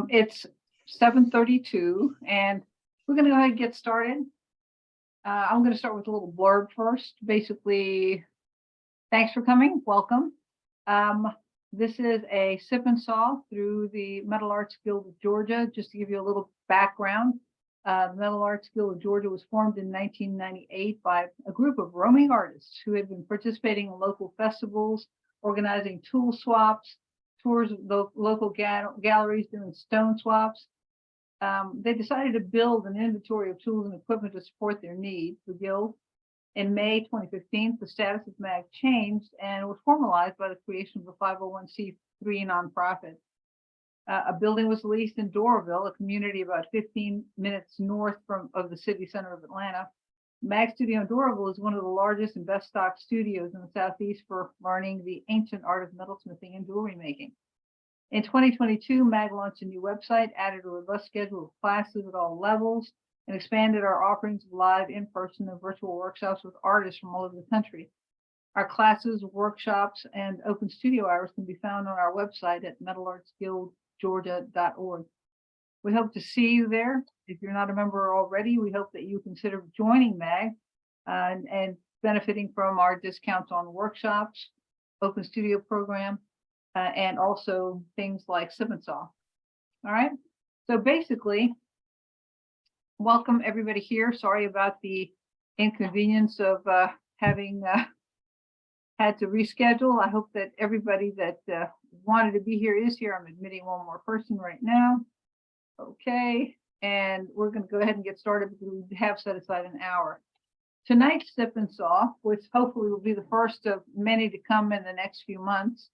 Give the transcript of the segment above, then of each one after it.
It's 7:32, and we're going to go ahead and get started. I'm going to start with a little blurb first. Basically, thanks for coming. Welcome. This is a sip and saw through the Metal Arts Guild of Georgia. Just to give you a little background, the Metal Arts Guild of Georgia was formed in 1998 by a group of roaming artists who had been participating in local festivals, organizing tool swaps, tours of the local galleries, doing stone swaps. They decided to build an inventory of tools and equipment to support their needs. The Guild, in May 2015, the status of MAG changed and was formalized by the creation of a 501c3 nonprofit. A building was leased in Doraville, a community about 15 minutes north of the city center of Atlanta. MAG Studio in Doraville is one of the largest and best stocked studios in the Southeast for learning the ancient art of metalsmithing and jewelry making. In 2022, MAG launched a new website, added a robust schedule of classes at all levels, and expanded our offerings of live, in-person, and virtual workshops with artists from all over the country. Our classes, workshops, and open studio hours can be found on our website at metalartsguildgeorgia.org. We hope to see you there. If you're not a member already, we hope that you consider joining MAG and benefiting from our discounts on workshops, open studio program, and also things like sip and saw. All right. So basically, welcome everybody here. Sorry about the inconvenience of having had to reschedule. I hope that everybody that wanted to be here is here. I'm admitting one more person right now. Okay. And we're going to go ahead and get started because we have set aside an hour. Tonight's sip and saw, which hopefully will be the first of many to come in the next few months,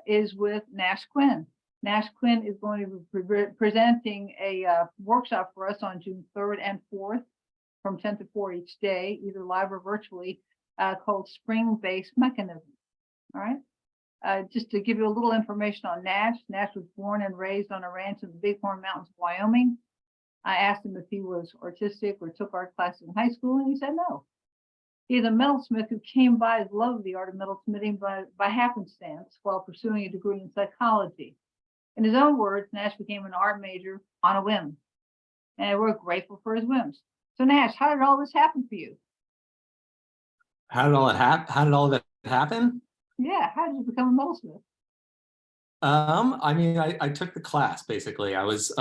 is with Nash Quinn. Nash Quinn is going to be presenting a workshop for us on June 3rd and 4th from 10 to 4 each day, either live or virtually, called Spring-Based Mechanism. All right. Just to give you a little information on Nash, Nash was born and raised on a ranch in the Bighorn Mountains, Wyoming. I asked him if he was artistic or took art classes in high school, and he said no. He is a metalsmith who came by his love of the art of metalsmithing by happenstance while pursuing a degree in psychology. In his own words, Nash became an art major on a whim, and we're grateful for his whims. So Nash, how did all this happen for you? How did all that happen? Yeah, how did you become a metalsmith? I mean, I took the class basically. I was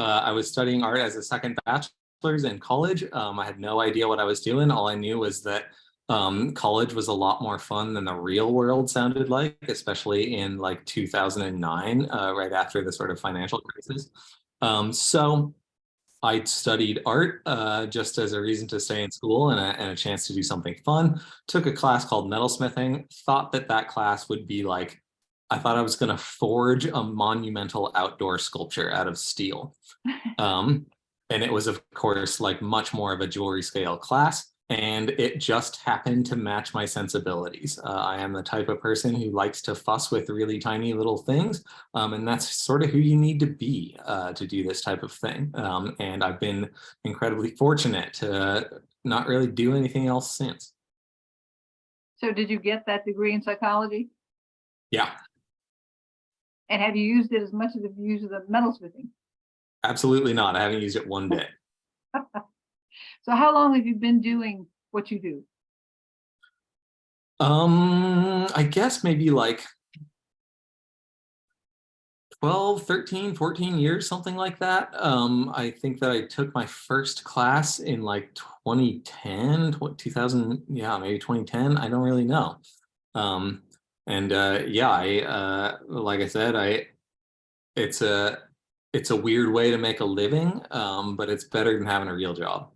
studying art as a second bachelor's in college. I had no idea what I was doing. All I knew was that college was a lot more fun than the real world sounded like, especially in like 2009, right after the sort of financial crisis. So I studied art just as a reason to stay in school and a chance to do something fun. Took a class called metalsmithing, thought that class would be like, I thought I was going to forge a monumental outdoor sculpture out of steel. And it was, of course, like much more of a jewelry scale class. And it just happened to match my sensibilities. I am the type of person who likes to fuss with really tiny little things. And that's sort of who you need to be to do this type of thing. And I've been incredibly fortunate to not really do anything else since. So did you get that degree in psychology? Yeah. And have you used it as much as you've used the metalsmithing? Absolutely not. I haven't used it one bit. So how long have you been doing what you do? I guess maybe like 12, 13, 14 years, something like that. I think that I took my first class in like 2010, 2000, yeah, maybe 2010. I don't really know. Yeah, like I said, it's a weird way to make a living, but it's better than having a real job.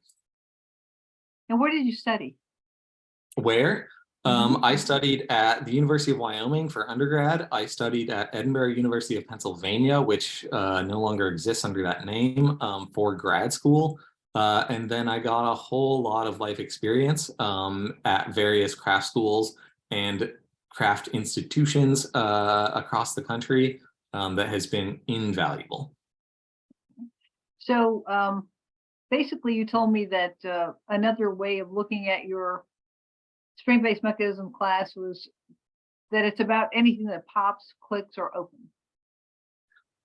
And where did you study? Where? I studied at the University of Wyoming for undergrad. I studied at Edinburgh University of Pennsylvania, which no longer exists under that name, for grad school. And then I got a whole lot of life experience at various craft schools and craft institutions across the country that has been invaluable. So basically, you told me that another way of looking at your spring-based mechanism class was that it's about anything that pops, clicks, or opens.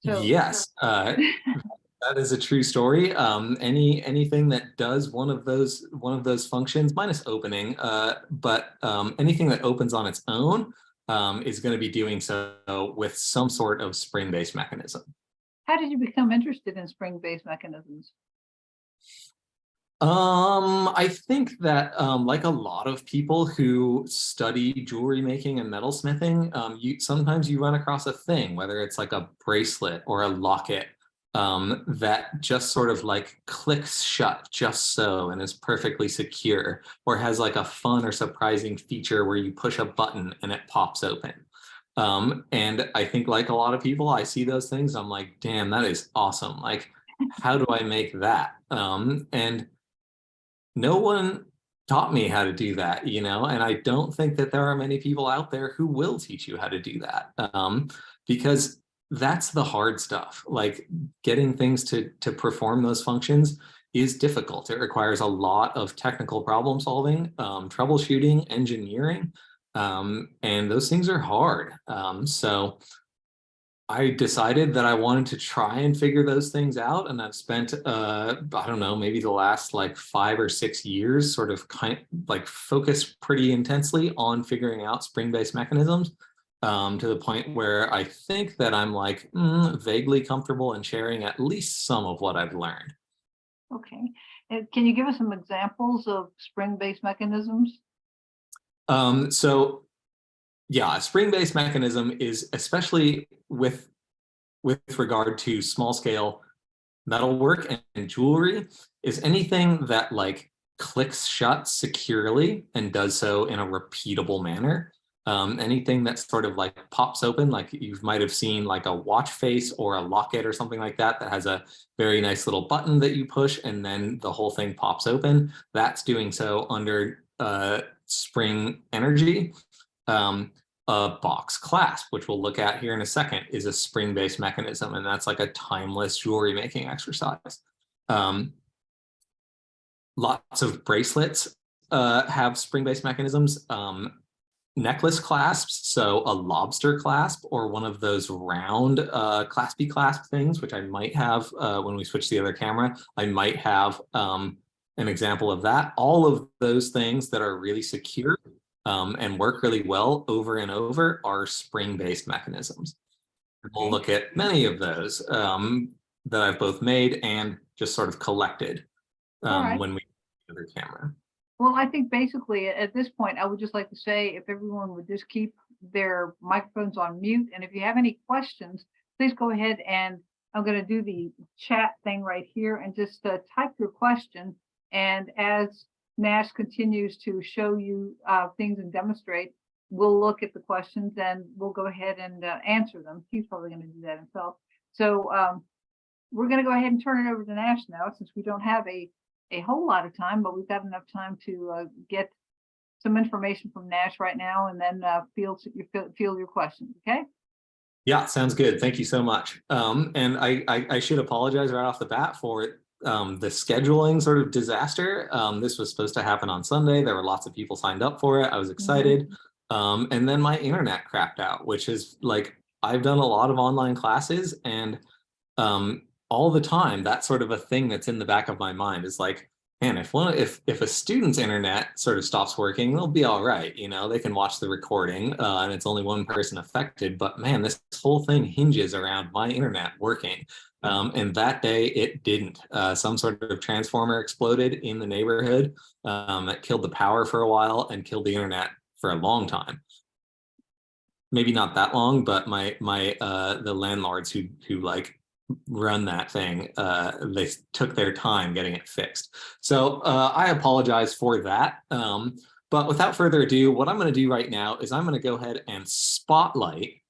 So Yes, that is a true story. Anything that does one of those functions, minus opening, but anything that opens on its own is going to be doing so with some sort of spring-based mechanism. how did you become interested in spring-based mechanisms? I think that like a lot of people who study jewelry making and metalsmithing, sometimes you run across a thing, whether it's like a bracelet or a locket, that just sort of like clicks shut just so and is perfectly secure, or has like a fun or surprising feature where you push a button and it pops open. And I think like a lot of people, I see those things, I'm like, damn, that is awesome. Like, how do I make that? And no one taught me how to do that, you know, and I don't think that there are many people out there who will teach you how to do that, because that's the hard stuff. Like getting things to perform those functions is difficult. It requires a lot of technical problem solving, troubleshooting, engineering, and those things are hard. So I decided that I wanted to try and figure those things out, and I've spent I don't know, maybe the last like 5 or 6 years sort of like focused pretty intensely on figuring out spring-based mechanisms, to the point where I think that I'm like vaguely comfortable in sharing at least some of what I've learned. Okay. And can you give us some examples of spring-based mechanisms? So yeah, a spring-based mechanism is, especially with regard to small scale metalwork and jewelry, is anything that like clicks shut securely and does so in a repeatable manner. Anything that sort of like pops open, like you might have seen like a watch face or a locket or something like that, that has a very nice little button that you push and then the whole thing pops open. That's doing so under spring energy. A box clasp, which we'll look at here in a second, is a spring-based mechanism, and that's like a timeless jewelry making exercise. Lots of bracelets have spring-based mechanisms. Necklace clasps, so a lobster clasp or one of those round claspy clasp things, which I might have when we switch to the other camera, I might have an example of that. All of those things that are really secure and work really well over and over are spring-based mechanisms. We'll look at many of those that I've both made and just sort of collected when we do the camera. Well, I think basically at this point, I would just like to say if everyone would just keep their microphones on mute, and if you have any questions, please go ahead, and I'm going to do the chat thing right here and just type your question. And as Nash continues to show you things and demonstrate, we'll look at the questions and we'll go ahead and answer them. He's probably going to do that himself. So we're going to go ahead and turn it over to Nash now, since we don't have a whole lot of time, but we've got enough time to get some information from Nash right now, and then field your questions. Okay. Yeah, sounds good. Thank you so much. And I should apologize right off the bat for the scheduling sort of disaster. This was supposed to happen on Sunday. There were lots of people signed up for it. I was excited. And then my internet crapped out, which is like, I've done a lot of online classes, and all the time, that's sort of a thing that's in the back of my mind, is like, man, if a student's internet sort of stops working, they'll be all right. You know, they can watch the recording and it's only one person affected. But man, this whole thing hinges around my internet working. And that day it didn't. Some sort of transformer exploded in the neighborhood. It killed the power for a while and killed the internet for a long time. Maybe not that long, but the landlords who like run that thing, they took their time getting it fixed. So I apologize for that. But without further ado, what I'm going to do right now is I'm going to go ahead and spotlight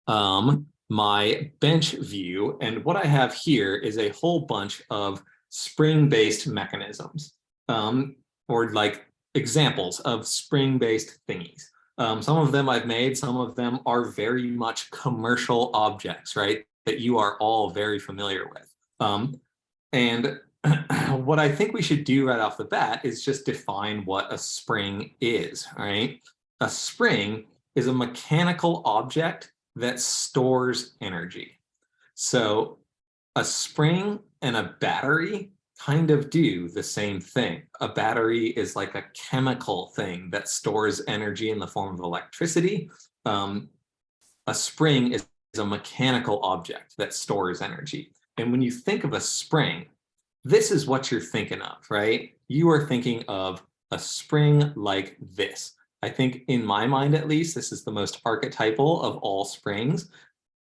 my bench view. And what I have here is a whole bunch of spring-based mechanisms, or like examples of spring-based thingies. Some of them I've made, some of them are very much commercial objects, right, that you are all very familiar with. And what I think we should do right off the bat is just define what a spring is, right? A spring is a mechanical object that stores energy. So a spring and a battery kind of do the same thing. A battery is like a chemical thing that stores energy in the form of electricity. A spring is a mechanical object that stores energy. And when you think of a spring, this is what you're thinking of, right? You are thinking of a spring like this. I think in my mind, at least, this is the most archetypal of all springs.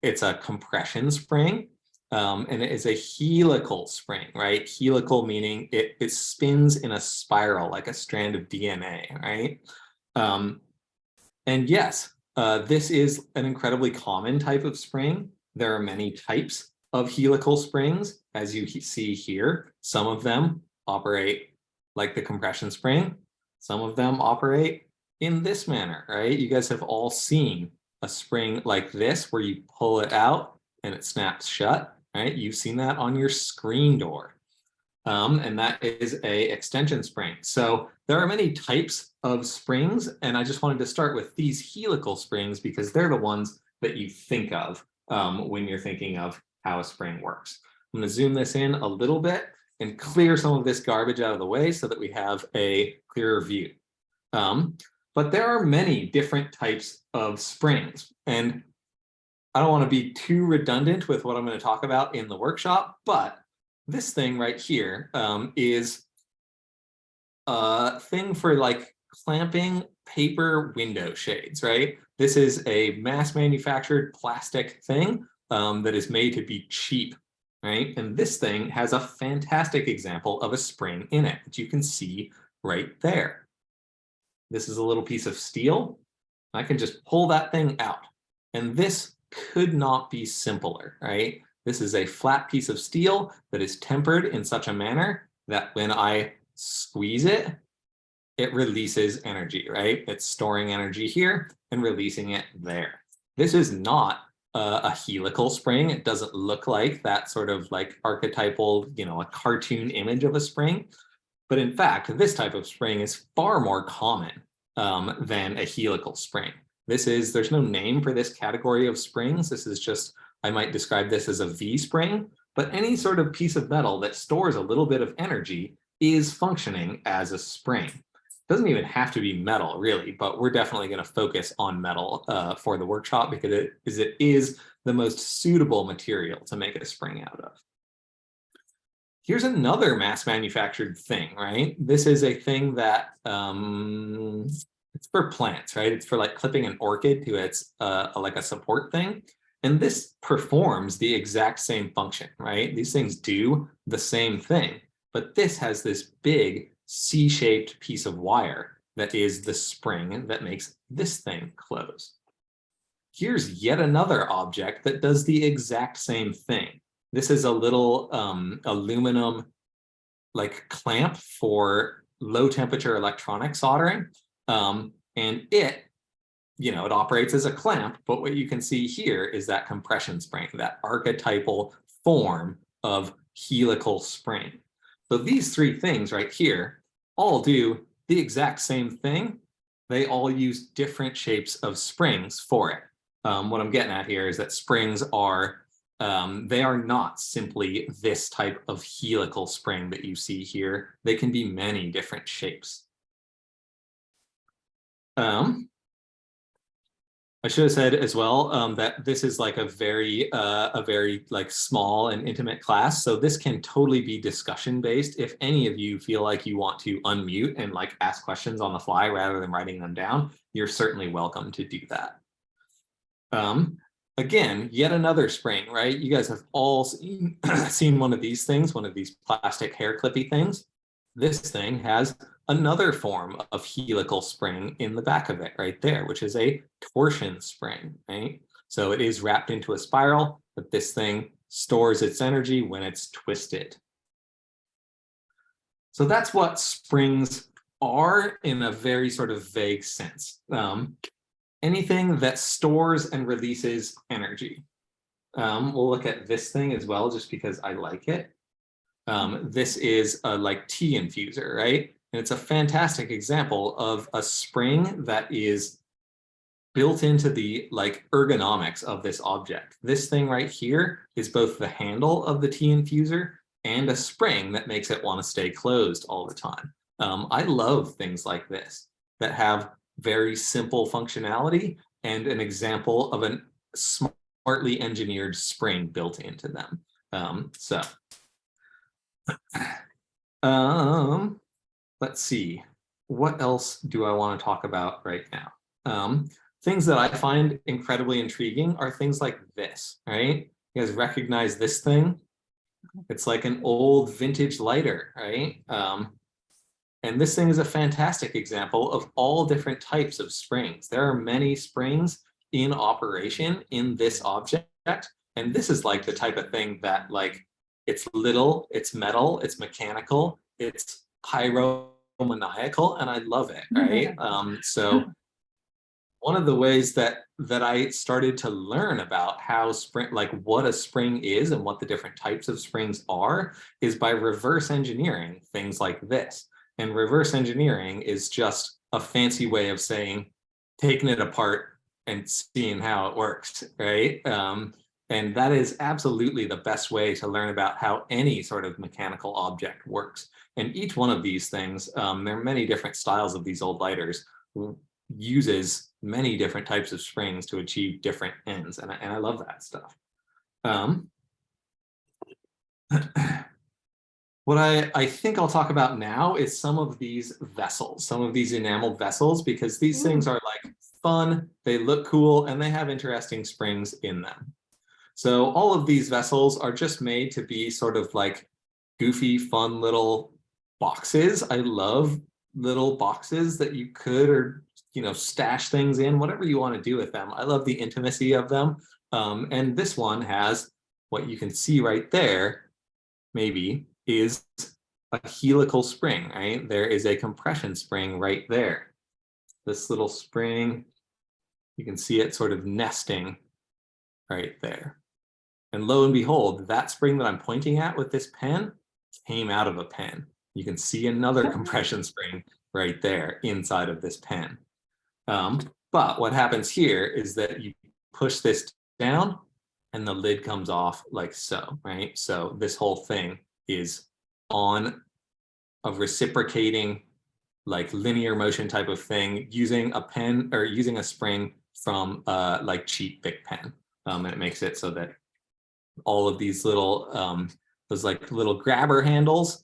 It's a compression spring, and it is a helical spring, right? Helical meaning it spins in a spiral like a strand of DNA, right? And yes, this is an incredibly common type of spring. There are many types of helical springs, as you see here. Some of them operate like the compression spring. Some of them operate in this manner, right? You guys have all seen a spring like this where you pull it out and it snaps shut, right? You've seen that on your screen door. And that is a extension spring. So there are many types of springs, and I just wanted to start with these helical springs because they're the ones that you think of when you're thinking of how a spring works. I'm going to zoom this in a little bit and clear some of this garbage out of the way so that we have a clearer view. But there are many different types of springs, and I don't want to be too redundant with what I'm going to talk about in the workshop, but this thing right here is a thing for like clamping paper window shades, right? This is a mass manufactured plastic thing that is made to be cheap, right? And this thing has a fantastic example of a spring in it, which you can see right there. This is a little piece of steel. I can just pull that thing out. And this could not be simpler, right? This is a flat piece of steel that is tempered in such a manner that when I squeeze it, it releases energy, right? It's storing energy here and releasing it there. This is not a helical spring. It doesn't look like that sort of like archetypal, a cartoon image of a spring. But in fact, this type of spring is far more common than a helical spring. There's no name for this category of springs. This is just, I might describe this as a V spring, but any sort of piece of metal that stores a little bit of energy is functioning as a spring. It doesn't even have to be metal, really, but we're definitely going to focus on metal for the workshop because it is the most suitable material to make a spring out of. Here's another mass manufactured thing, right? This is a thing that it's for plants, right? It's for like clipping an orchid to its like a support thing. And this performs the exact same function, right? These things do the same thing, but this has this big C-shaped piece of wire that is the spring that makes this thing close. Here's yet another object that does the exact same thing. This is a little aluminum like clamp for low temperature electronic soldering. And it operates as a clamp, but what you can see here is that compression spring, that archetypal form of helical spring. So these three things right here all do the exact same thing. They all use different shapes of springs for it. What I'm getting at here is that springs are they are not simply this type of helical spring that you see here. They can be many different shapes. I should have said as well that this is like a very like small and intimate class. So this can totally be discussion based. If any of you feel like you want to unmute and like ask questions on the fly rather than writing them down, you're certainly welcome to do that. Again, yet another spring, right? You guys have all seen one of these things, one of these plastic hair clippy things. This thing has another form of helical spring in the back of it right there, which is a torsion spring, right? So it is wrapped into a spiral, but this thing stores its energy when it's twisted. So that's what springs are in a very sort of vague sense. Anything that stores and releases energy. We'll look at this thing as well, just because I like it. This is a like tea infuser, right? And it's a fantastic example of a spring that is built into the like ergonomics of this object. This thing right here is both the handle of the tea infuser and a spring that makes it want to stay closed all the time. I love things like this that have very simple functionality and an example of a smartly engineered spring built into them. Let's see, what else do I want to talk about right now? Things that I find incredibly intriguing are things like this, right? You guys recognize this thing? It's like an old vintage lighter, right? And this thing is a fantastic example of all different types of springs. There are many springs in operation in this object. And this is like the type of thing that like, it's little, it's metal, it's mechanical, it's pyromaniacal, and I love it, right? So one of the ways that I started to learn about how spring, like what a spring is and what the different types of springs are, is by reverse engineering things like this. And reverse engineering is just a fancy way of saying taking it apart and seeing how it works, right? And that is absolutely the best way to learn about how any sort of mechanical object works. And each one of these things, there are many different styles of these old lighters, uses many different types of springs to achieve different ends. And I love that stuff. What I think I'll talk about now is some of these vessels, some of these enameled vessels, because these things are like fun, they look cool, and they have interesting springs in them. So all of these vessels are just made to be sort of like goofy, fun little boxes. I love little boxes that you could, or stash things in, whatever you want to do with them. I love the intimacy of them. And this one has what you can see right there, maybe, is a helical spring, right? There is a compression spring right there. This little spring, you can see it sort of nesting right there. And lo and behold, that spring that I'm pointing at with this pen came out of a pen. You can see another compression spring right there inside of this pen. But what happens here is that you push this down and the lid comes off like so, right? So this whole thing is on a reciprocating, like linear motion type of thing, using a pen or using a spring from like cheap Bic pen. And it makes it so that all of these little, those like little grabber handles,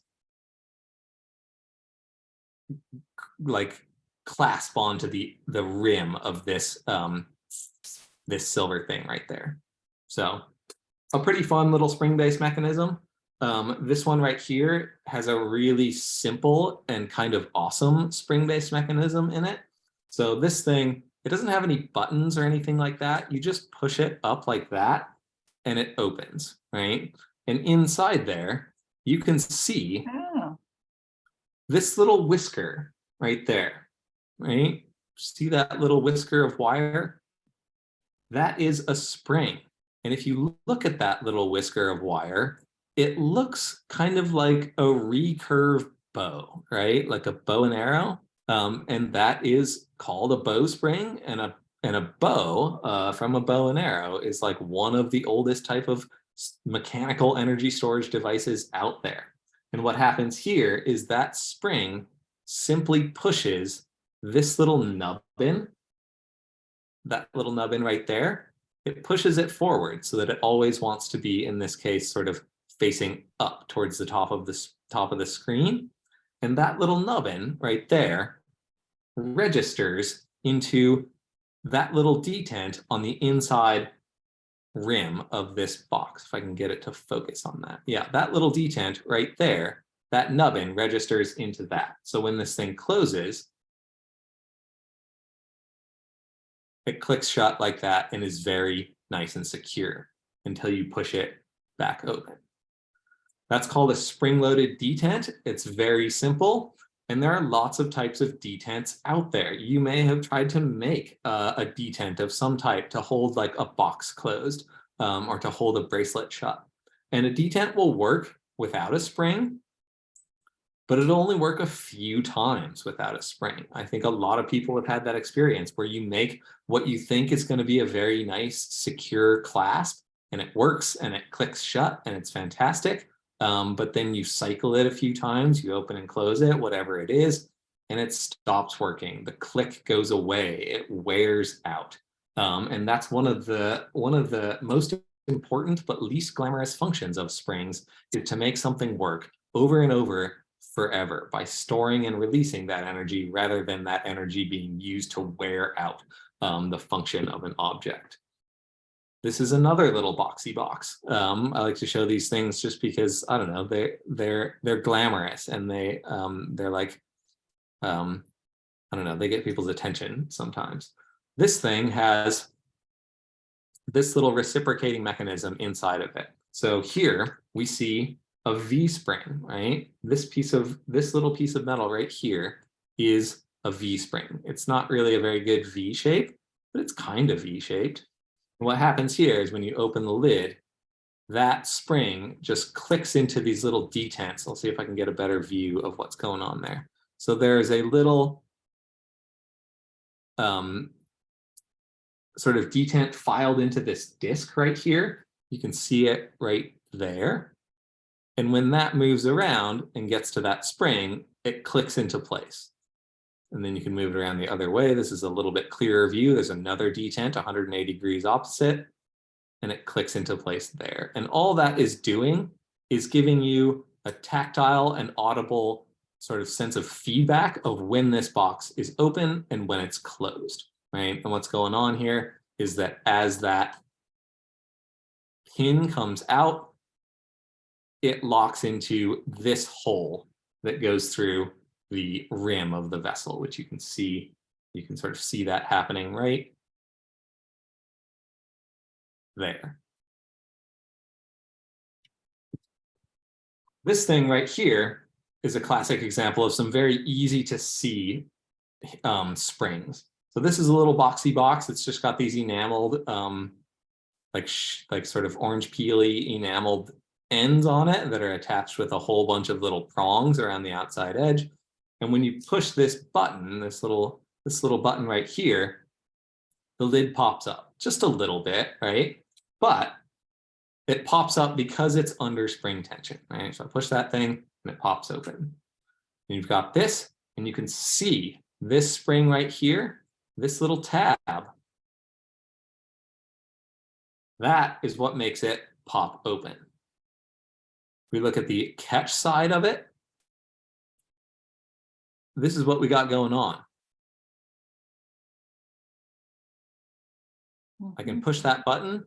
like clasp onto the rim of this this silver thing right there. So a pretty fun little spring-based mechanism. This one right here has a really simple and kind of awesome spring-based mechanism in it. So this thing, it doesn't have any buttons or anything like that. You just push it up like that and it opens, right? And inside there, you can see this little whisker right there, right? See that little whisker of wire? That is a spring. And if you look at that little whisker of wire, it looks kind of like a recurve bow, right? Like a bow and arrow. And that is called a bow spring. And a bow from a bow and arrow is like one of the oldest type of mechanical energy storage devices out there. And what happens here is that spring simply pushes this little nubbin, that little nubbin right there, it pushes it forward so that it always wants to be, in this case, sort of facing up towards the top of the screen. And that little nubbin right there registers into that little detent on the inside rim of this box. If I can get it to focus on that. Yeah, that little detent right there, that nubbin registers into that. So when this thing closes, it clicks shut like that and is very nice and secure until you push it back open. That's called a spring-loaded detent. It's very simple, and there are lots of types of detents out there. You may have tried to make a detent of some type to hold like a box closed or to hold a bracelet shut. And a detent will work without a spring, but it'll only work a few times without a spring. I think a lot of people have had that experience where you make what you think is going to be a very nice, secure clasp, and it works and it clicks shut and it's fantastic. But then you cycle it a few times, you open and close it, whatever it is, and it stops working. The click goes away, it wears out. And that's one of the most important but least glamorous functions of springs, is to make something work over and over forever by storing and releasing that energy rather than that energy being used to wear out the function of an object. This is another little boxy box. I like to show these things just because, I don't know, they're glamorous, and they're like, I don't know, they get people's attention sometimes. This thing has this little reciprocating mechanism inside of it. So here we see a V spring, right? This little piece of metal right here is a V spring. It's not really a very good V shape, but it's kind of V shaped. And what happens here is when you open the lid, that spring just clicks into these little detents. I'll see if I can get a better view of what's going on there. So there's a little sort of detent filed into this disc right here. You can see it right there. And when that moves around and gets to that spring, it clicks into place. And then you can move it around the other way. This is a little bit clearer view. There's another detent 180 degrees opposite, and it clicks into place there. And all that is doing is giving you a tactile and audible sort of sense of feedback of when this box is open and when it's closed, right? And what's going on here is that as that pin comes out, it locks into this hole that goes through the rim of the vessel, which you can see, you can sort of see that happening right there. This thing right here is a classic example of some very easy to see springs. So this is a little boxy box. It's just got these enameled, like sort of orange peely enameled ends on it that are attached with a whole bunch of little prongs around the outside edge. And when you push this button, this little button right here, the lid pops up just a little bit, right? But it pops up because it's under spring tension, right? So I push that thing and it pops open. And you've got this, and you can see this spring right here, this little tab. That is what makes it pop open. If we look at the catch side of it, this is what we got going on. I can push that button,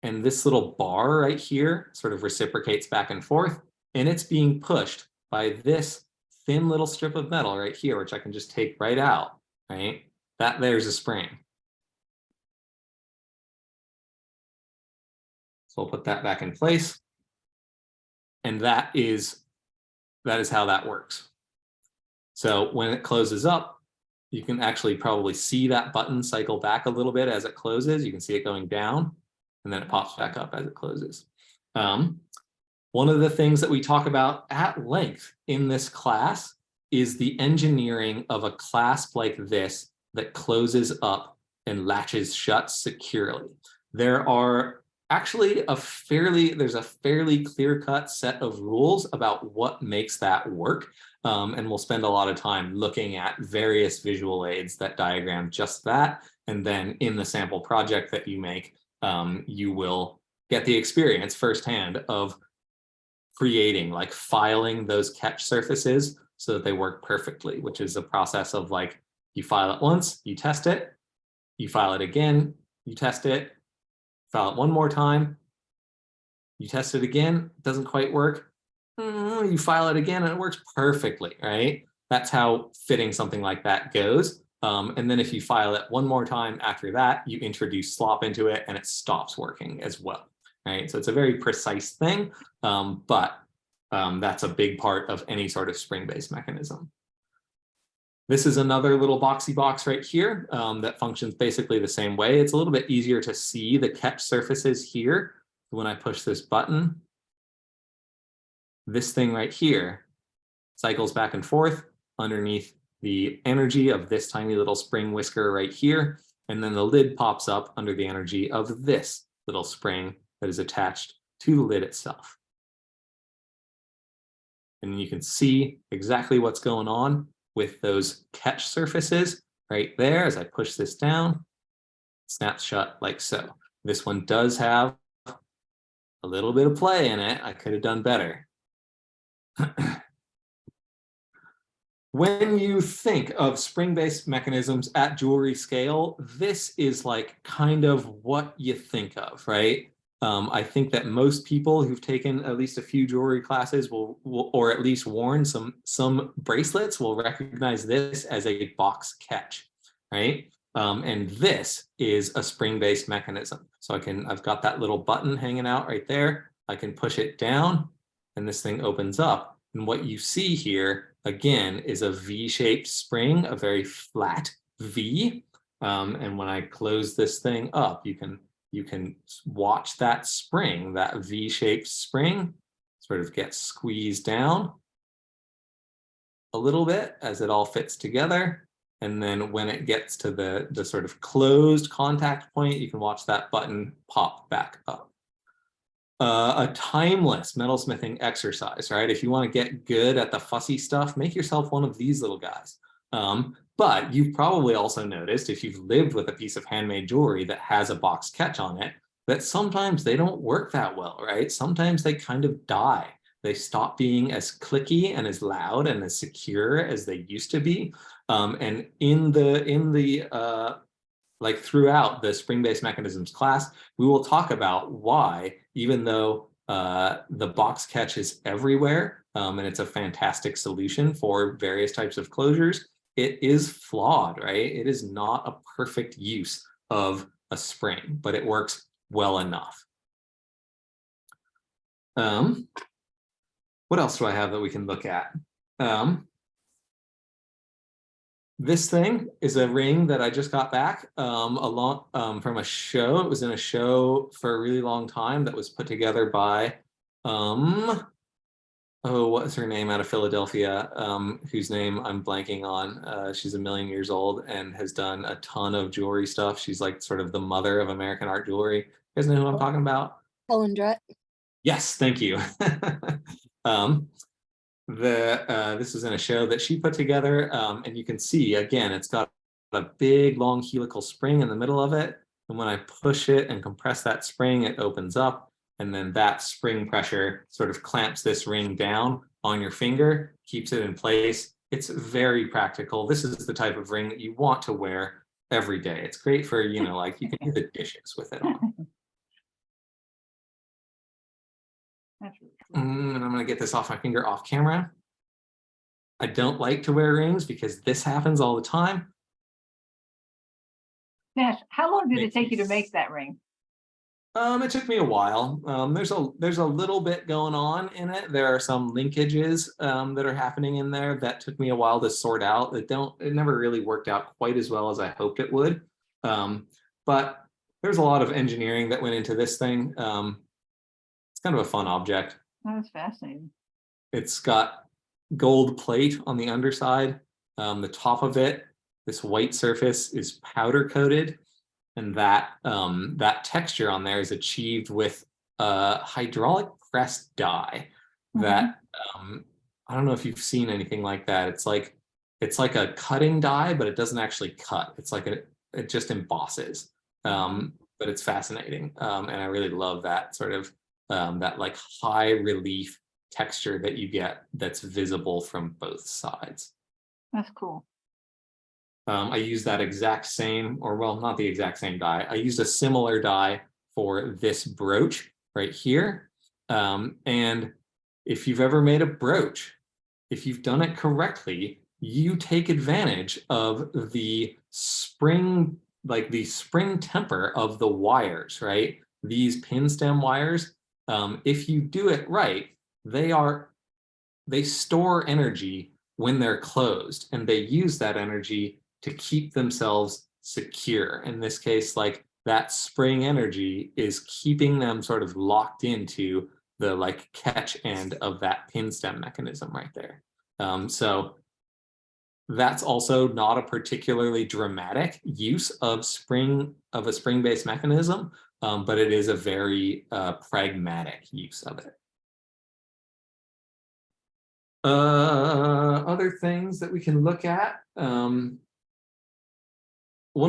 and this little bar right here sort of reciprocates back and forth, and it's being pushed by this thin little strip of metal right here, which I can just take right out, right? That there's a spring. So I'll put that back in place. And that is how that works. So when it closes up, you can actually probably see that button cycle back a little bit as it closes. You can see it going down, and then it pops back up as it closes. One of the things that we talk about at length in this class is the engineering of a clasp like this that closes up and latches shut securely. There are actually there's a fairly clear-cut set of rules about what makes that work. And we'll spend a lot of time looking at various visual aids that diagram just that. And then in the sample project that you make, you will get the experience firsthand of creating, like filing those catch surfaces so that they work perfectly, which is a process of like, you file it once, you test it, you file it again, you test it, file it one more time, you test it again, it doesn't quite work, you file it again and it works perfectly, right? That's how fitting something like that goes. And then if you file it one more time after that, you introduce slop into it and it stops working as well, right? So it's a very precise thing, but that's a big part of any sort of spring-based mechanism. This is another little boxy box right here that functions basically the same way. It's a little bit easier to see the catch surfaces here. When I push this button, this thing right here cycles back and forth underneath the energy of this tiny little spring whisker right here. And then the lid pops up under the energy of this little spring that is attached to the lid itself. And you can see exactly what's going on with those catch surfaces right there. As I push this down, it snaps shut like so. This one does have a little bit of play in it. I could have done better. When you think of spring-based mechanisms at jewelry scale, this is like kind of what you think of, right? I think that most people who've taken at least a few jewelry classes will or at least worn some bracelets will recognize this as a box catch, right? And this is a spring-based mechanism. So I've got that little button hanging out right there. I can push it down and this thing opens up. And what you see here, again, is a V-shaped spring, a very flat V. And when I close this thing up, you can watch that spring, that V-shaped spring, sort of get squeezed down a little bit as it all fits together. And then when it gets to the sort of closed contact point, you can watch that button pop back up. A timeless metalsmithing exercise, right? If you want to get good at the fussy stuff, make yourself one of these little guys. But you've probably also noticed, if you've lived with a piece of handmade jewelry that has a box catch on it, that sometimes they don't work that well, right? Sometimes they kind of die. They stop being as clicky and as loud and as secure as they used to be. And like throughout the spring-based mechanisms class, we will talk about why, even though the box catch is everywhere, and it's a fantastic solution for various types of closures, it is flawed, right? It is not a perfect use of a spring, but it works well enough. What else do I have that we can look at? This thing is a ring that I just got back from a show. It was in a show for a really long time that was put together by, what's her name out of Philadelphia, whose name I'm blanking on. She's a million years old and has done a ton of jewelry stuff. She's like sort of the mother of American art jewelry. You guys know who I'm talking about? Helen Drett. Yes, thank you. This is in a show that she put together, and you can see again it's got a big long helical spring in the middle of it, and when I push it and compress that spring, it opens up, and then that spring pressure sort of clamps this ring down on your finger, keeps it in place. It's very practical. This is the type of ring that you want to wear every day. It's great for, you know, like you can do the dishes with it on. That's really cool. And I'm going to get this off my finger off camera. I don't like to wear rings because this happens all the time. Nash, how long did it Makes take you me to make that ring? It took me a while. There's a little bit going on in it. There are some linkages that are happening in there that took me a while to sort out. It never really worked out quite as well as I hoped it would. But there's a lot of engineering that went into this thing. It's kind of a fun object. That's fascinating. It's got gold plate on the underside. The top of it, this white surface, is powder coated, and that texture on there is achieved with a hydraulic press die. That I don't know if you've seen anything like that. It's like a cutting die, but it doesn't actually cut. It's like it just embosses. But it's fascinating, and I really love that sort of that like high relief texture that you get that's visible from both sides. That's cool. I use that exact same, or well, not the exact same die. I used a similar die for this brooch right here. And if you've ever made a brooch, if you've done it correctly, you take advantage of the spring, like the spring temper of the wires, right? These pin stem wires, if you do it right, they store energy when they're closed, and they use that energy to keep themselves secure. In this case, like that spring energy is keeping them sort of locked into the like catch end of that pin stem mechanism right there. So that's also not a particularly dramatic use of a spring-based mechanism, but it is a very pragmatic use of it. Other things that we can look at. One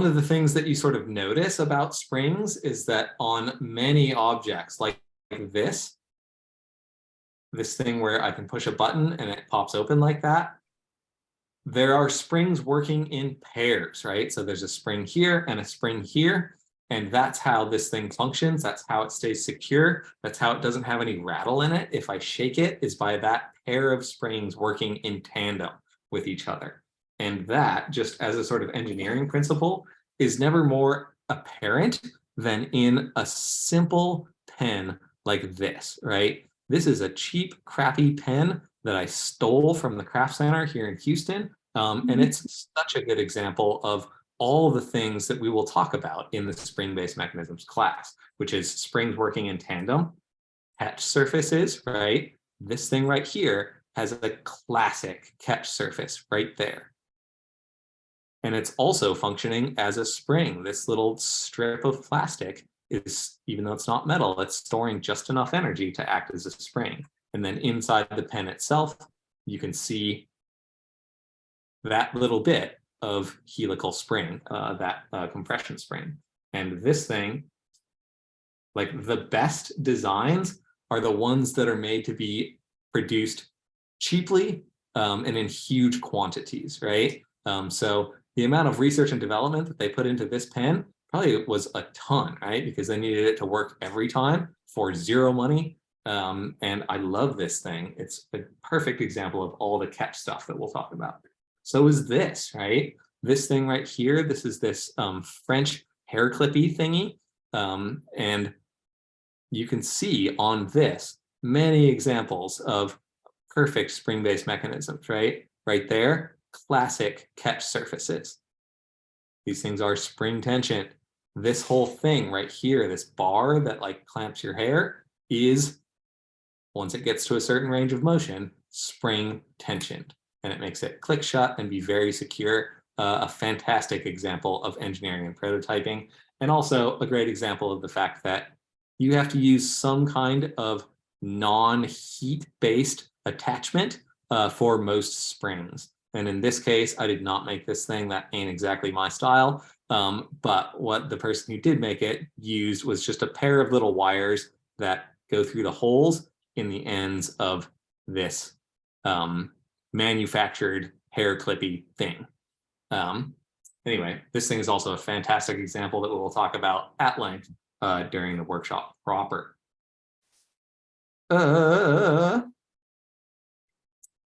of the things that you sort of notice about springs is that on many objects like this thing where I can push a button and it pops open like that, there are springs working in pairs, right? So there's a spring here and a spring here, and that's how this thing functions. That's how it stays secure. That's how it doesn't have any rattle in it. If I shake it, is by that pair of springs working in tandem with each other. And that, just as a sort of engineering principle, is never more apparent than in a simple pen like this, right? This is a cheap, crappy pen that I stole from the Craft Center here in Houston. And it's such a good example of all the things that we will talk about in the spring-based mechanisms class, which is springs working in tandem, catch surfaces, right? This thing right here has a classic catch surface right there. And it's also functioning as a spring. This little strip of plastic is, even though it's not metal, it's storing just enough energy to act as a spring. And then inside the pen itself, you can see that little bit of helical spring, that compression spring. And this thing, like the best designs are the ones that are made to be produced cheaply and in huge quantities, right? So the amount of research and development that they put into this pen probably was a ton, right? Because they needed it to work every time for zero money. And I love this thing. It's a perfect example of all the catch stuff that we'll talk about. So is this, right? This thing right here, this is this French hair clippy thingy. And you can see on this many examples of perfect spring-based mechanisms, right? Right there, classic catch surfaces. These things are spring tensioned. This whole thing right here, this bar that like clamps your hair is, once it gets to a certain range of motion, spring tensioned. And it makes it click shut and be very secure. A fantastic example of engineering and prototyping, and also a great example of the fact that you have to use some kind of non-heat based attachment for most springs. And in this case, I did not make this thing. That ain't exactly my style. But what the person who did make it used was just a pair of little wires that go through the holes in the ends of this manufactured hair clippy thing. Anyway, this thing is also a fantastic example that we will talk about at length during the workshop proper.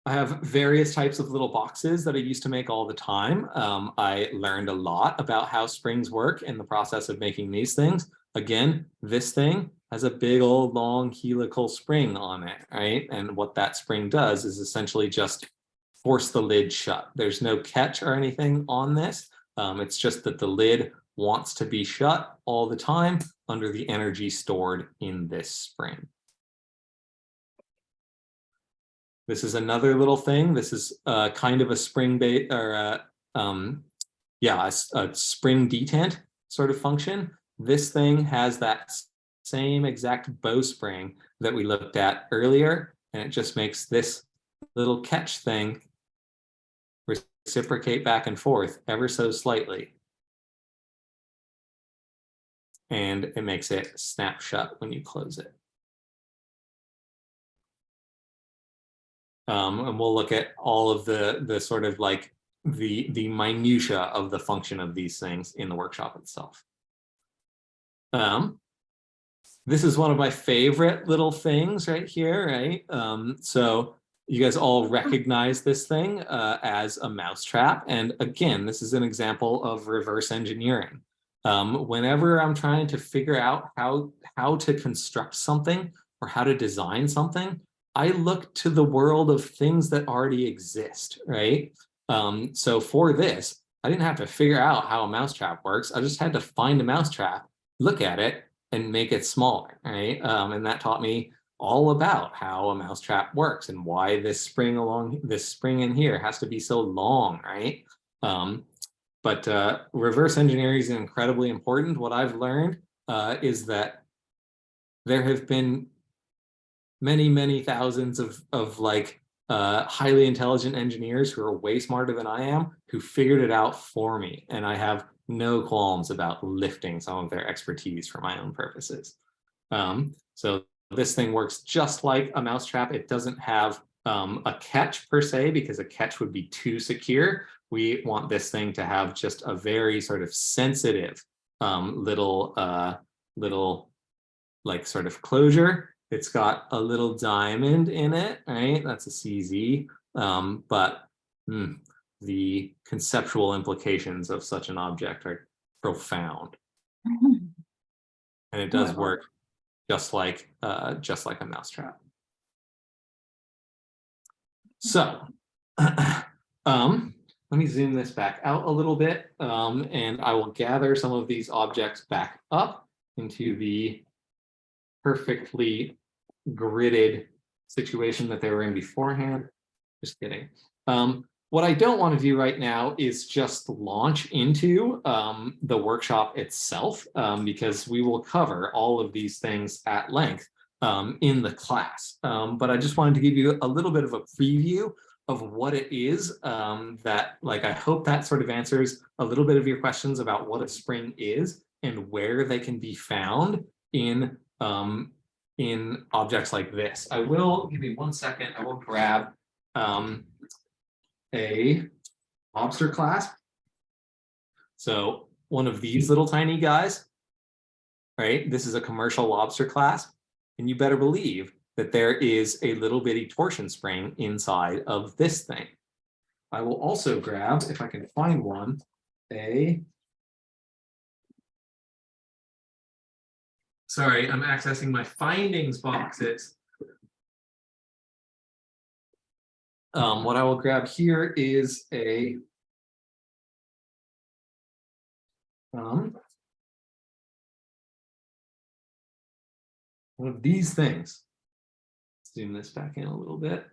I have various types of little boxes that I used to make all the time. I learned a lot about how springs work in the process of making these things. Again, this thing has a big old long helical spring on it, right? And what that spring does is essentially just force the lid shut. There's no catch or anything on this. It's just that the lid wants to be shut all the time under the energy stored in this spring. This is another little thing. This is kind of a spring bait or a spring detent sort of function. This thing has that same exact bowspring that we looked at earlier, and it just makes this little catch thing reciprocate back and forth ever so slightly. And it makes it snap shut when you close it. And we'll look at all of the sort of like the minutia of the function of these things in the workshop itself. This is one of my favorite little things right here, right? So you guys all recognize this thing as a mousetrap. And again, this is an example of reverse engineering. Whenever I'm trying to figure out how to construct something or how to design something, I look to the world of things that already exist, right? So for this, I didn't have to figure out how a mousetrap works. I just had to find a mousetrap, look at it, and make it smaller, right? And that taught me all about how a mousetrap works and why this spring in here has to be so long, right? But reverse engineering is incredibly important. What I've learned is that there have been many thousands of like highly intelligent engineers who are way smarter than I am, who figured it out for me. And I have no qualms about lifting some of their expertise for my own purposes. So this thing works just like a mousetrap. It doesn't have a catch per se, because a catch would be too secure. We want this thing to have just a very sort of sensitive little like sort of closure. It's got a little diamond in it, right? That's a CZ. But the conceptual implications of such an object are profound. And it does work just like a mousetrap. So let me zoom this back out a little bit, and I will gather some of these objects back up into the perfectly gridded situation that they were in beforehand. Just kidding. What I don't want to do right now is just launch into the workshop itself, because we will cover all of these things at length in the class. But I just wanted to give you a little bit of a preview of what it is that, like, I hope that sort of answers a little bit of your questions about what a spring is and where they can be found in objects like this. I will, give me 1 second, I will grab a lobster clasp. So one of these little tiny guys, right? This is a commercial lobster clasp, and you better believe that there is a little bitty torsion spring inside of this thing. I will also grab, if I can find one, sorry, I'm accessing my findings boxes. What I will grab here is one of these things. Zoom this back in a little bit.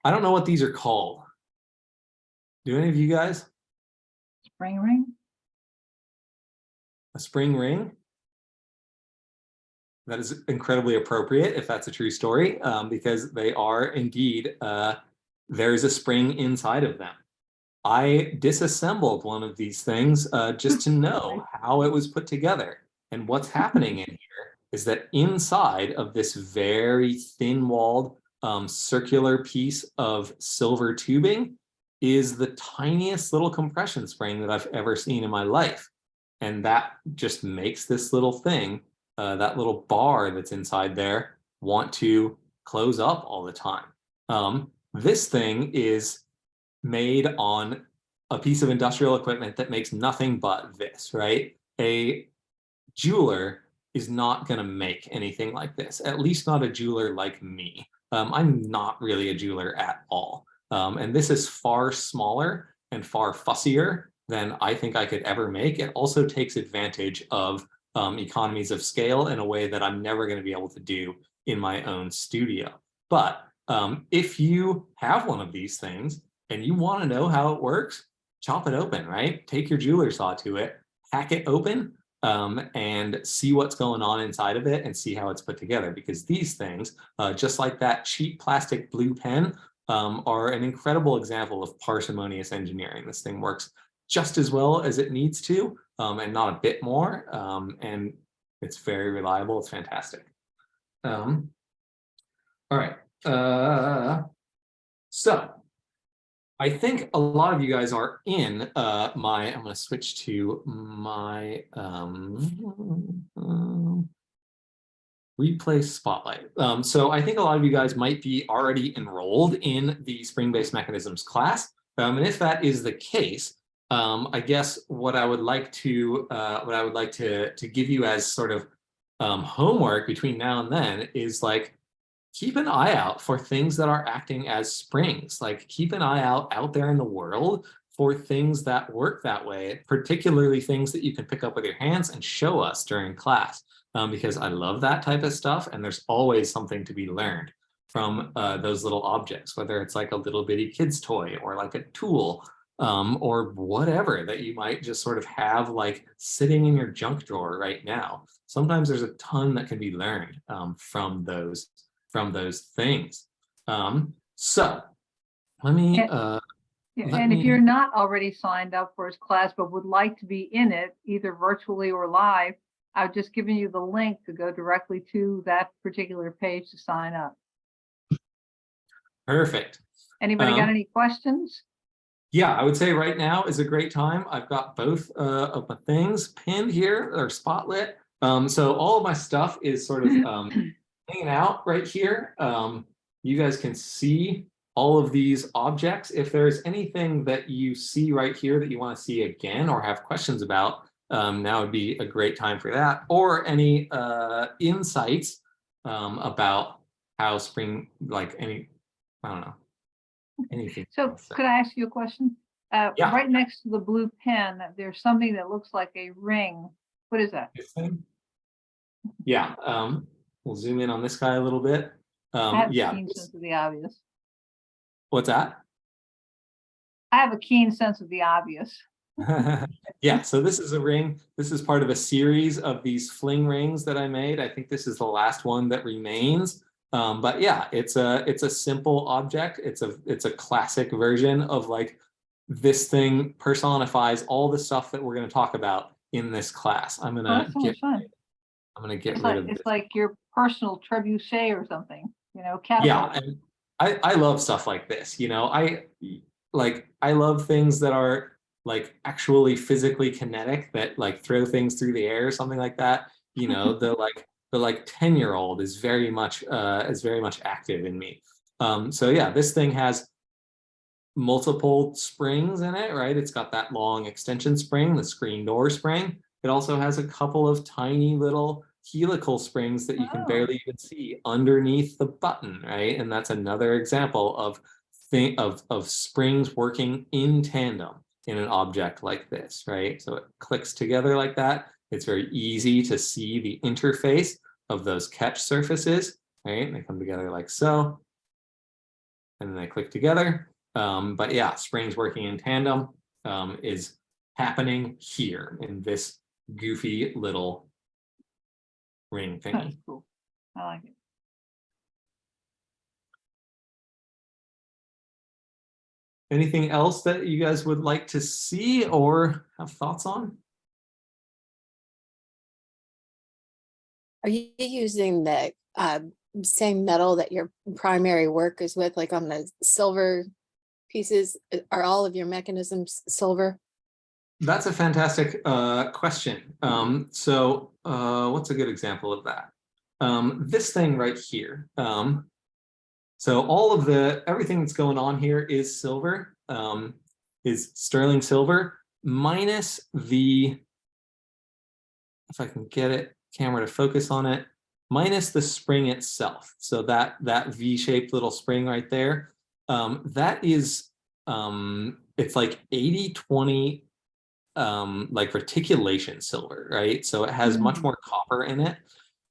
I don't know what these are called. Do any of you guys? Spring ring? A spring ring? That is incredibly appropriate if that's a true story, because they are indeed, there's a spring inside of them. I disassembled one of these things just to know how it was put together. And what's happening in here is that inside of this very thin-walled circular piece of silver tubing is the tiniest little compression spring that I've ever seen in my life. And that just makes this little thing, that little bar that's inside there, want to close up all the time. This thing is made on a piece of industrial equipment that makes nothing but this, right? A jeweler is not going to make anything like this, at least not a jeweler like me. I'm not really a jeweler at all. And this is far smaller and far fussier than I think I could ever make. It also takes advantage of economies of scale in a way that I'm never going to be able to do in my own studio. But if you have one of these things and you want to know how it works, chop it open, right? Take your jeweler saw to it, hack it open, and see what's going on inside of it and see how it's put together. Because these things, just like that cheap plastic blue pen, are an incredible example of parsimonious engineering. This thing works just as well as it needs to, and not a bit more. And it's very reliable. It's fantastic. All right. So I think a lot of you guys are in I'm going to switch to my replay spotlight. So I think a lot of you guys might be already enrolled in the spring-based mechanisms class. And if that is the case, I guess what I would like to give you as sort of homework between now and then is, like, keep an eye out for things that are acting as springs. Like, keep an eye out there in the world for things that work that way, particularly things that you can pick up with your hands and show us during class. because I love that type of stuff. And there's always something to be learned from those little objects, whether it's like a little bitty kid's toy or like a tool or whatever that you might just sort of have like sitting in your junk drawer right now. Sometimes there's a ton that can be learned from those things. So let me Yeah, let and if you're me. not already signed up for his class, but would like to be in it, either virtually or live, I've just given you the link to go directly to that particular page to sign up. Perfect. Anybody got any questions? Yeah, I would say right now is a great time. I've got both of my things pinned here or spotlit. So all of my stuff is sort of hanging out right here. You guys can see all of these objects. If there's anything that you see right here that you want to see again or have questions about, now would be a great time for that. Or any insights about how spring, like any, I don't know, anything. So could I ask you a question? Yeah. Right next to the blue pen, there's something that looks like a ring. What is that? This thing? Yeah, we'll zoom in on this guy a little bit. I have a Yeah, keen sense of the obvious. what's that? I have a keen sense of the obvious. Yeah, so this is a ring. This is part of a series of these fling rings that I made. I think this is the last one that remains. But yeah, it's a simple object. It's a classic version of like this thing personifies all the stuff that we're going to talk about in this class. Oh, that's so much fun. I'm gonna get It's rid like of this. it's like your personal trebuchet or something, Yeah, catapult. and I love stuff like this. I love things that are like actually physically kinetic, that like throw things through the air or something like that. The 10-year-old is very much active in me. So yeah, this thing has multiple springs in it, right? It's got that long extension spring, the screen door spring. It also has a couple of tiny little helical springs that you can barely even see underneath the button, right? And that's another example of springs working in tandem in an object like this, right? So it clicks together like that. It's very easy to see the interface of those catch surfaces, right? And they come together like so, and then they click together. But yeah, springs working in tandem is happening here in this goofy little ring That's thingy. cool. I like it. Anything else that you guys would like to see or have thoughts on? Are you using the same metal that your primary work is with, like on the silver pieces? Are all of your mechanisms silver? That's a fantastic question. So what's a good example of that? This thing right here. So all of everything that's going on here is silver, is sterling silver, minus the, if I can get it, camera to focus on it, minus the spring itself. So that V-shaped little spring right there, that is, it's like 80-20 like reticulation silver, right? So it has much more copper in it.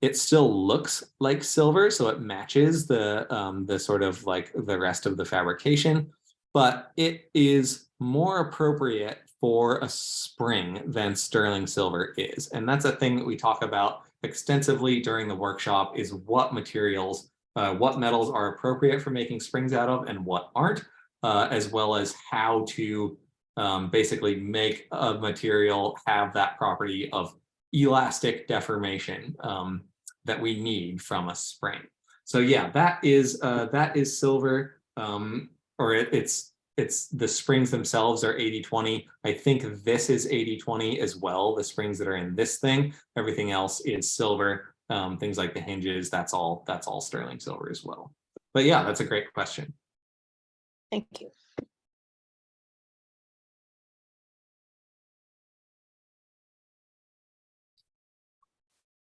It still looks like silver, so it matches the sort of like the rest of the fabrication, but it is more appropriate for a spring than sterling silver is. And that's a thing that we talk about extensively during the workshop, is what materials, what metals are appropriate for making springs out of and what aren't, as well as how to basically make a material have that property of elastic deformation that we need from a spring. So yeah, that is silver, or it's the springs themselves are 80-20. I think this is 80-20 as well. The springs that are in this thing, everything else is silver. Things like the hinges, that's all sterling silver as well. But yeah, that's a great question. Thank you.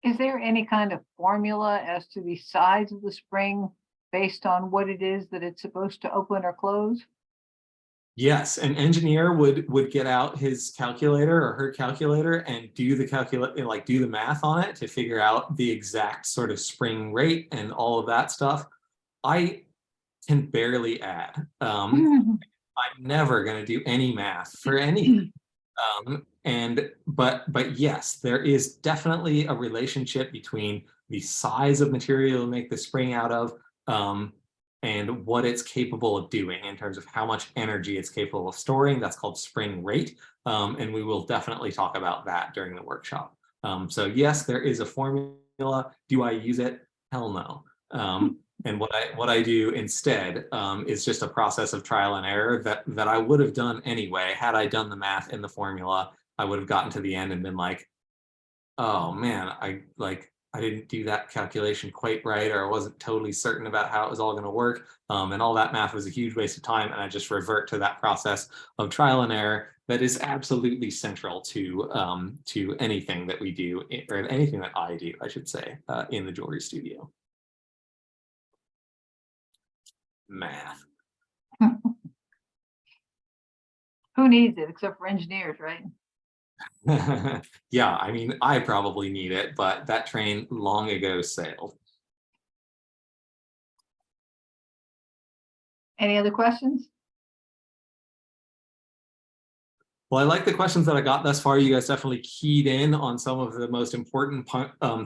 Is there any kind of formula as to the size of the spring based on what it is that it's supposed to open or close? Yes, an engineer would get out his calculator or her calculator and do the math on it to figure out the exact sort of spring rate and all of that stuff. I can barely add. I'm never going to do any math for anything. But yes, there is definitely a relationship between the size of material to make the spring out of, and what it's capable of doing in terms of how much energy it's capable of storing. That's called spring rate. And we will definitely talk about that during the workshop. So yes, there is a formula. Do I use it? Hell no. And what I do instead is just a process of trial and error that I would have done anyway. Had I done the math in the formula, I would have gotten to the end and been like, oh man, I didn't do that calculation quite right, or I wasn't totally certain about how it was all going to work. And all that math was a huge waste of time. And I just revert to that process of trial and error that is absolutely central to anything that we do, or anything that I do, I should say, in the jewelry studio. Math. Who needs it except for engineers, right? Yeah, I mean, I probably need it, but that train long ago sailed. Any other questions? Well, I like the questions that I got thus far. You guys definitely keyed in on some of the most important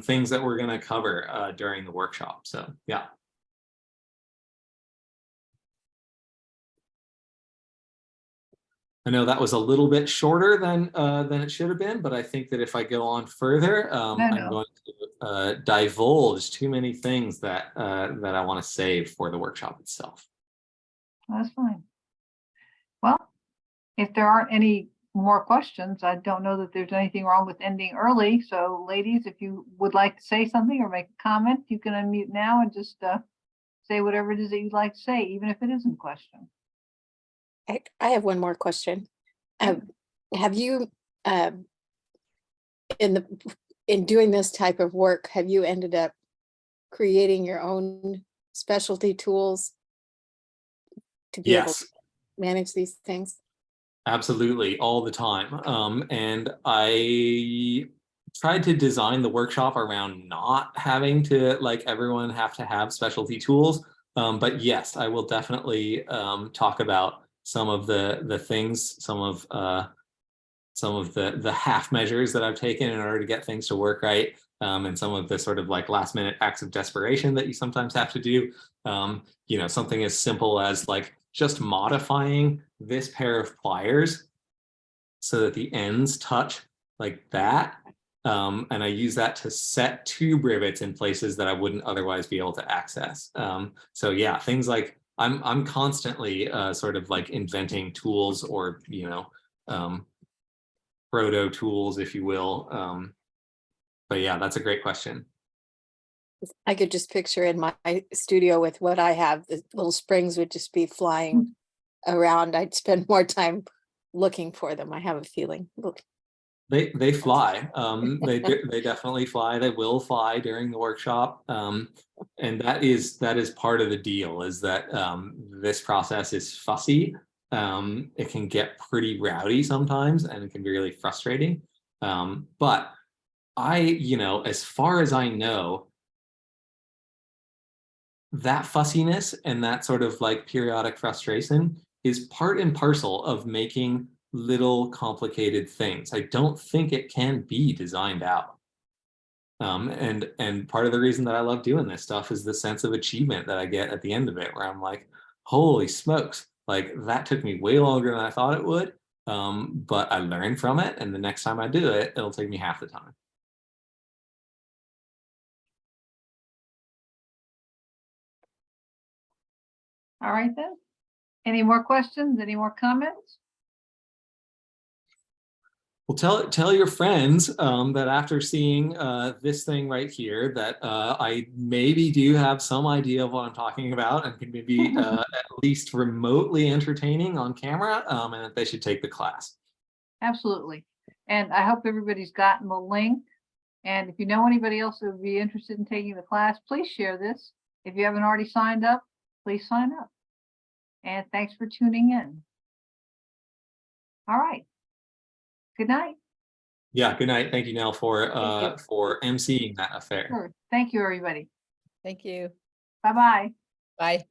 things that we're going to cover during the workshop. So, yeah. I know that was a little bit shorter than it should have been, but I think that if I go on further, I'm going to divulge too many things that that I want to save for the workshop itself. That's fine. Well, if there aren't any more questions, I don't know that there's anything wrong with ending early. So ladies, if you would like to say something or make a comment, you can unmute now and just say whatever it is that you'd like to say, even if it isn't a question. I have one more question. Have you, in doing this type of work, have you ended up creating your own specialty tools to be able to manage these things? Absolutely, all the time. And I tried to design the workshop around not having to, like, everyone have to have specialty tools. But yes, I will definitely talk about some of the things, some of the half measures that I've taken in order to get things to work right, and some of the sort of like last minute acts of desperation that you sometimes have to do. You know, something as simple as like just modifying this pair of pliers so that the ends touch like that. And I use that to set tube rivets in places that I wouldn't otherwise be able to access. So yeah, things like I'm constantly sort of like inventing tools, or, you know, proto tools, if you will. But yeah, that's a great question. I could just picture in my studio with what I have, the little springs would just be flying around. I'd spend more time looking for them. I have a feeling. They fly. They definitely fly. They will fly during the workshop. And that is part of the deal, is that this process is fussy. It can get pretty rowdy sometimes, and it can be really frustrating. But you know, as far as I know, that fussiness and that sort of like periodic frustration is part and parcel of making little complicated things. I don't think it can be designed out. And part of the reason that I love doing this stuff is the sense of achievement that I get at the end of it, where I'm like, holy smokes, like that took me way longer than I thought it would. But I learned from it, and the next time I do it, it'll take me half the time. All right then. Any more questions? Any more comments? Well, tell your friends that after seeing this thing right here, that I maybe do have some idea of what I'm talking about, and can maybe at least remotely entertaining on camera, and that they should take the class. Absolutely. And I hope everybody's gotten the link. And if you know anybody else who would be interested in taking the class, please share this. If you haven't already signed up, please sign up. And thanks for tuning in. All right. Good night. Yeah, good night. Thank you, Nell, for emceeing that affair. Sure. Thank you, everybody. Thank you. Bye-bye. Bye.